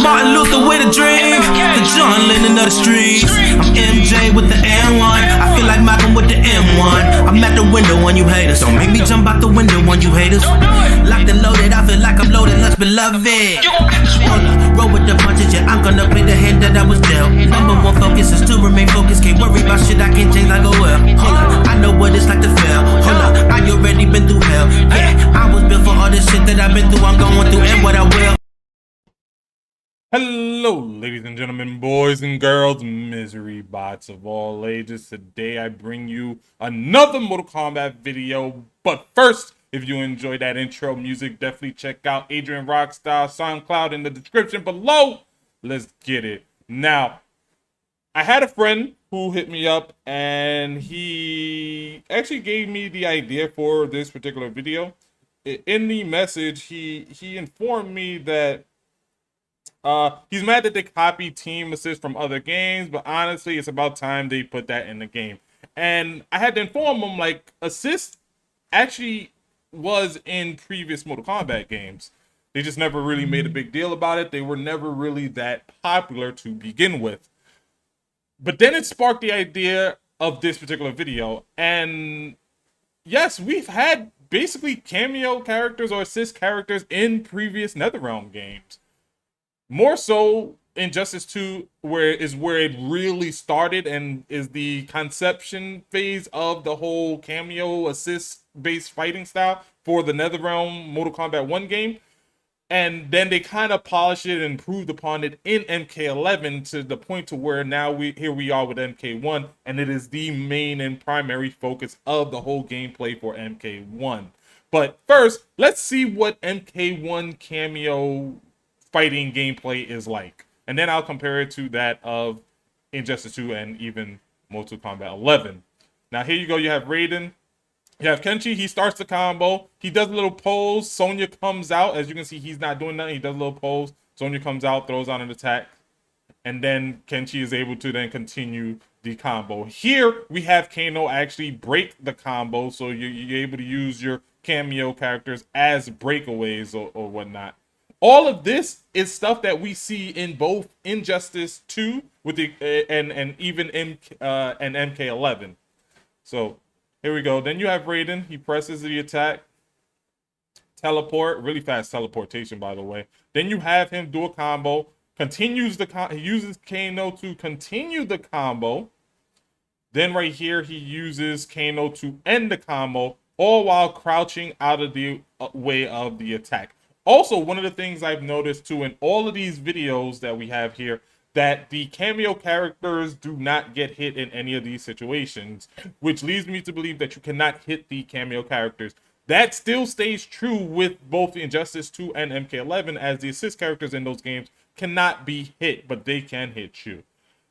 Martin Luther with a dream, the John Lennon of the streets. I'm MJ with the M1, I feel like Malcolm with the M1. I'm at the window when you haters, don't make me jump out the window when you haters. Locked and loaded, I feel like I'm loaded, let's beloved. Roll with the punches, yeah, I'm gonna play the hand that I was dealt. Number one focus is to remain focused, can't worry about shit I can't change like a well. Hold up, I know what it's like to fail. Hold up, I already been through hell. Yeah, I was built for all this shit that I've been through, I'm going through and what I will. Hello, ladies and gentlemen, boys and girls, misery bots of all ages. Today I bring you another Mortal Kombat video. But first, if you enjoyed that intro music, definitely check out Adrian Rockstar SoundCloud in the description below. Let's get it. Now, I had a friend who hit me up and he actually gave me the idea for this particular video. In the message, he informed me that he's mad that they copy team assist from other games, but honestly, it's about time they put that in the game. And I had to inform him, like, assist actually was in previous Mortal Kombat games. They just never really made a big deal about it. They were never really that popular to begin with. But then it sparked the idea of this particular video. And yes, we've had basically cameo characters or assist characters in previous NetherRealm games. More so Injustice 2, where it really started and is the conception phase of the whole cameo assist-based fighting style for the NetherRealm Mortal Kombat 1 game. And then they kind of polished it and improved upon it in MK11 to the point to where now here we are with MK1, and it is the main and primary focus of the whole gameplay for MK1. But first, let's see what MK1 cameo fighting gameplay is like, and then I'll compare it to that of Injustice 2 and even Mortal Kombat 11. Now here you go, you have Raiden, you have Kenshi, he starts the combo, he does a little pose, Sonya comes out, as you can see he's not doing nothing, he does a little pose, Sonya comes out, throws out an attack, and then Kenshi is able to then continue the combo. Here we have Kano actually break the combo, so you're able to use your cameo characters as breakaways or whatnot. All of this is stuff that we see in both Injustice 2 with the and even MK11. So here we go. Then you have Raiden. He presses the attack, teleport, really fast teleportation, by the way. Then you have him do a combo, continues he uses Kano to continue the combo. Then right here he uses Kano to end the combo, all while crouching out of the way of the attack. Also, one of the things I've noticed too in all of these videos that we have here, that the cameo characters do not get hit in any of these situations, which leads me to believe that you cannot hit the cameo characters. That still stays true with both Injustice 2 and MK11, as the assist characters in those games cannot be hit, but they can hit you.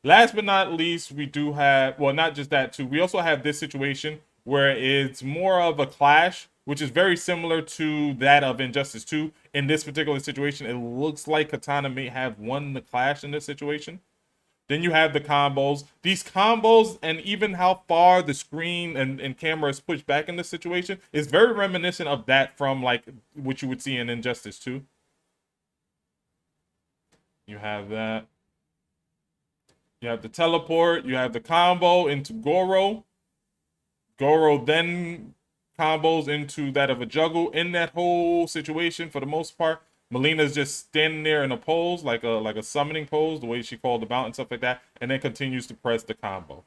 Last but not least, we do have, well, not just that too, we also have this situation where it's more of a clash, which is very similar to that of Injustice 2. In this particular situation, it looks like Katana may have won the clash in this situation. Then you have the combos. These combos and even how far the screen and camera is pushed back in this situation is very reminiscent of that from like what you would see in Injustice 2. You have that. You have the teleport. You have the combo into Goro. Goro then combos into that of a juggle. In that whole situation, for the most part, Melina's just standing there in a pose, like a summoning pose, the way she called the and stuff like that, and then continues to press the combo.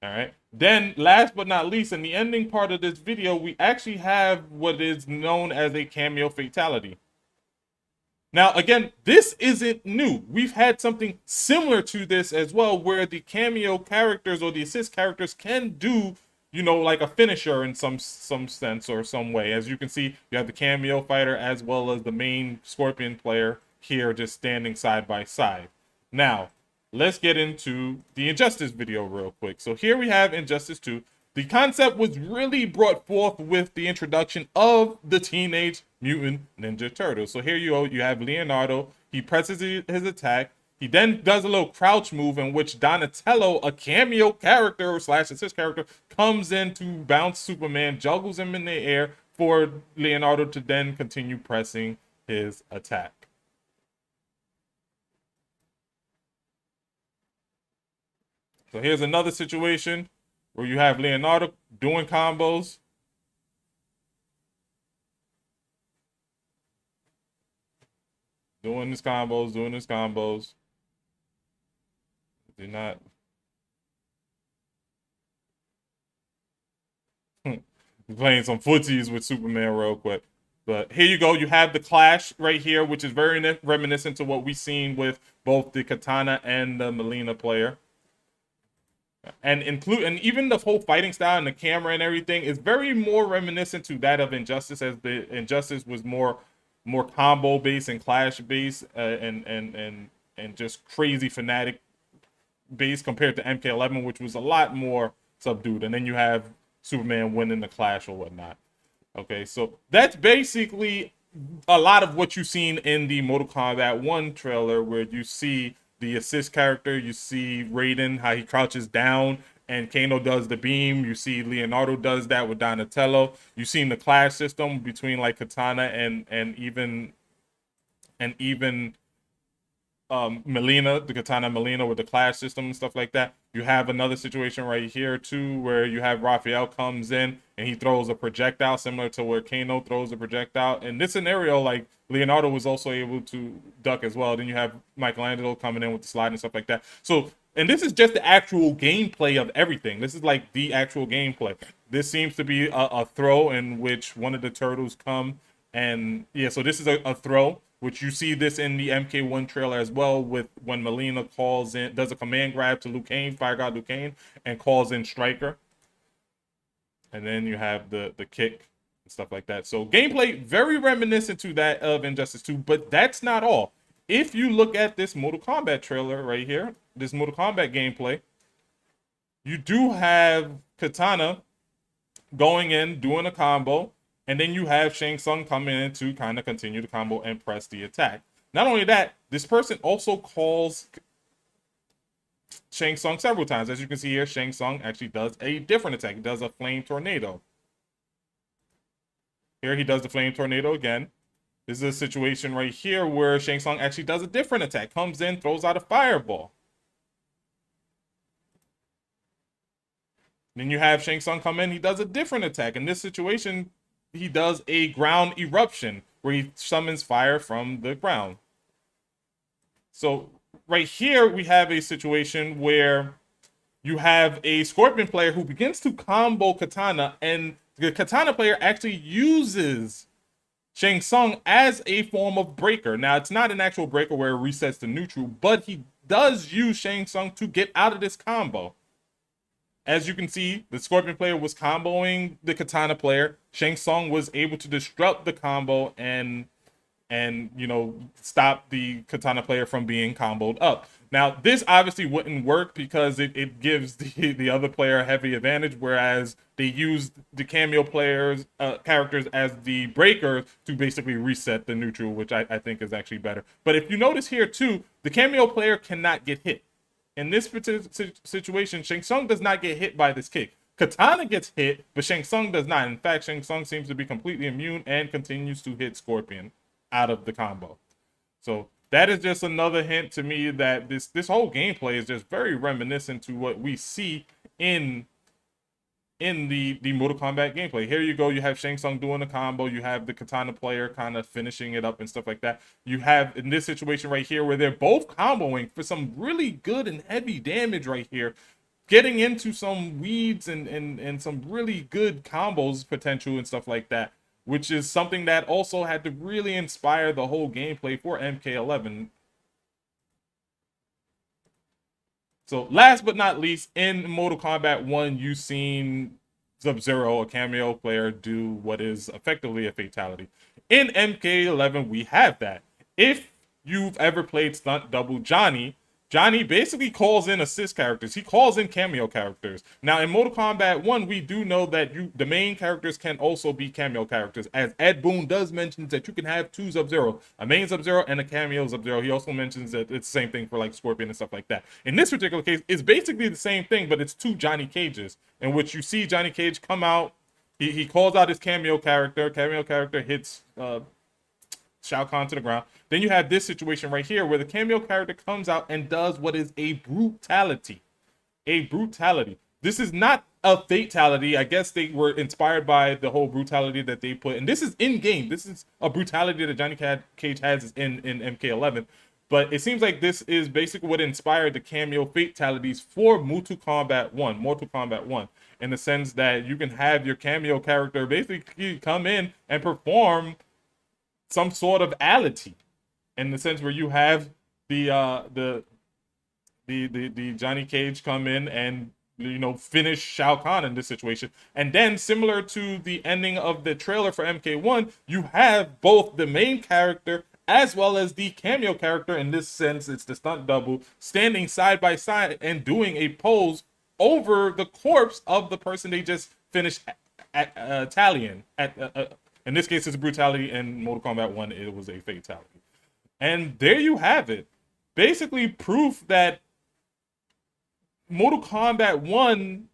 All right. Then, last but not least, in the ending part of this video, we actually have what is known as a cameo fatality. Now, again, this isn't new. We've had something similar to this as well, where the cameo characters or the assist characters can do, you know, like a finisher in some sense or some way. As you can see, you have the cameo fighter as well as the main Scorpion player here just standing side by side. Now, let's get into the Injustice video real quick. So here we have Injustice 2. The concept was really brought forth with the introduction of the Teenage Mutant Ninja Turtles. So here you go, you have Leonardo. He presses his attack. He then does a little crouch move in which Donatello, a cameo character slash assist character, comes in to bounce Superman, juggles him in the air for Leonardo to then continue pressing his attack. So here's another situation where you have Leonardo doing combos. Doing his combos. Do not. Playing some footsies with Superman real quick. But here you go. You have the clash right here, which is very reminiscent to what we've seen with both the Katana and the Melina player. And even the whole fighting style and the camera and everything is very more reminiscent to that of Injustice, as the Injustice was more combo based and clash based, and just crazy fanatic based compared to MK11, which was a lot more subdued. And then you have Superman winning the clash or whatnot. Okay, so that's basically a lot of what you've seen in the Mortal Kombat 1 trailer, where you see the assist character, you see Raiden, how he crouches down and Kano does the beam. You see Leonardo does that with Donatello. You've seen the clash system between like Katana and even Melina, the Katana Melina with the clash system and stuff like that. You have another situation right here too, where you have Raphael comes in and he throws a projectile similar to where Kano throws a projectile. In this scenario, like Leonardo was also able to duck as well. Then you have Michelangelo coming in with the slide and stuff like that. So, and this is just the actual gameplay of everything. This is like the actual gameplay. This seems to be a throw in which one of the turtles come, and yeah, so this is a throw, which you see this in the MK1 trailer as well, with when Melina calls in, does a command grab to Liu Kang, Fire God Liu Kang, and calls in Striker. And then you have the kick and stuff like that. So gameplay very reminiscent to that of Injustice 2, but that's not all. If you look at this Mortal Kombat trailer right here, this Mortal Kombat gameplay, you do have Katana going in, doing a combo, and then you have Shang Tsung coming in to kind of continue the combo and press the attack. Not only that, this person also calls Shang Tsung several times. As you can see here, Shang Tsung actually does a different attack. He does a flame tornado. Here he does the flame tornado again. This is a situation right here where Shang Tsung actually does a different attack. Comes in, throws out a fireball. Then you have Shang Tsung come in, he does a different attack. In this situation, he does a ground eruption where he summons fire from the ground. So right here, we have a situation where you have a Scorpion player who begins to combo Katana, and the Katana player actually uses Shang Tsung as a form of breaker. Now, it's not an actual breaker where it resets to neutral, but he does use Shang Tsung to get out of this combo. As you can see, the Scorpion player was comboing the Katana player. Shang Tsung was able to disrupt the combo and you know, stop the Katana player from being comboed up. Now, this obviously wouldn't work because it gives the other player a heavy advantage, whereas they used the cameo players characters as the breakers to basically reset the neutral, which I think is actually better. But if you notice here too, the cameo player cannot get hit. In this particular situation, Shang Tsung does not get hit by this kick. Katana gets hit, but Shang Tsung does not. In fact, Shang Tsung seems to be completely immune and continues to hit Scorpion out of the combo. So that is just another hint to me that this whole gameplay is just very reminiscent to what we see in the Mortal Kombat gameplay. Here you go, you have Shang Tsung doing a combo, you have the Katana player kind of finishing it up and stuff like that. You have in this situation right here where they're both comboing for some really good and heavy damage right here, getting into some weeds and some really good combos potential and stuff like that, which is something that also had to really inspire the whole gameplay for MK11. So last but not least, in Mortal Kombat 1, you've seen Sub-Zero, a cameo player, do what is effectively a fatality. In MK11, we have that. If you've ever played Stunt Double, Johnny basically calls in assist characters. He calls in cameo characters. Now, in Mortal Kombat 1, we do know that the main characters can also be cameo characters, as Ed Boon does mention that you can have two Sub-Zero, a main Sub-Zero and a cameo Sub-Zero. He also mentions that it's the same thing for like Scorpion and stuff like that. In this particular case, it's basically the same thing, but it's two Johnny Cages, in which you see Johnny Cage come out. He calls out his cameo character. Cameo character hits Shao Kahn to the ground. Then you have this situation right here where the cameo character comes out and does what is a brutality. a brutality. This is not a fatality. I guess they were inspired by the whole brutality that they put, and this is in game. This is a brutality that Johnny Cage has in MK11. But it seems like this is basically what inspired the cameo fatalities for Mortal Kombat 1, in the sense that you can have your cameo character basically come in and perform some sort of ality, in the sense where you have the Johnny Cage come in and, you know, finish Shao Kahn in this situation. And then, similar to the ending of the trailer for MK1, you have both the main character as well as the cameo character, in this sense it's the stunt double, standing side by side and doing a pose over the corpse of the person they just finished tallying. In this case, it's a brutality. In Mortal Kombat 1, it was a fatality. And there you have it. Basically proof that Mortal Kombat 1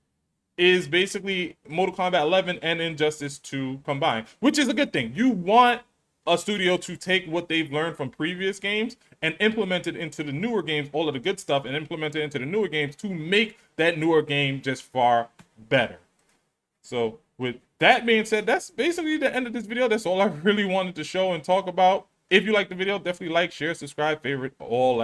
is basically Mortal Kombat 11 and Injustice 2 combined, which is a good thing. You want a studio to take what they've learned from previous games and implement it into the newer games, all of the good stuff, and implement it into the newer games to make that newer game just far better. So with that being said, that's basically the end of this video. That's all I really wanted to show and talk about. If you like the video, definitely like, share, subscribe, favorite, all that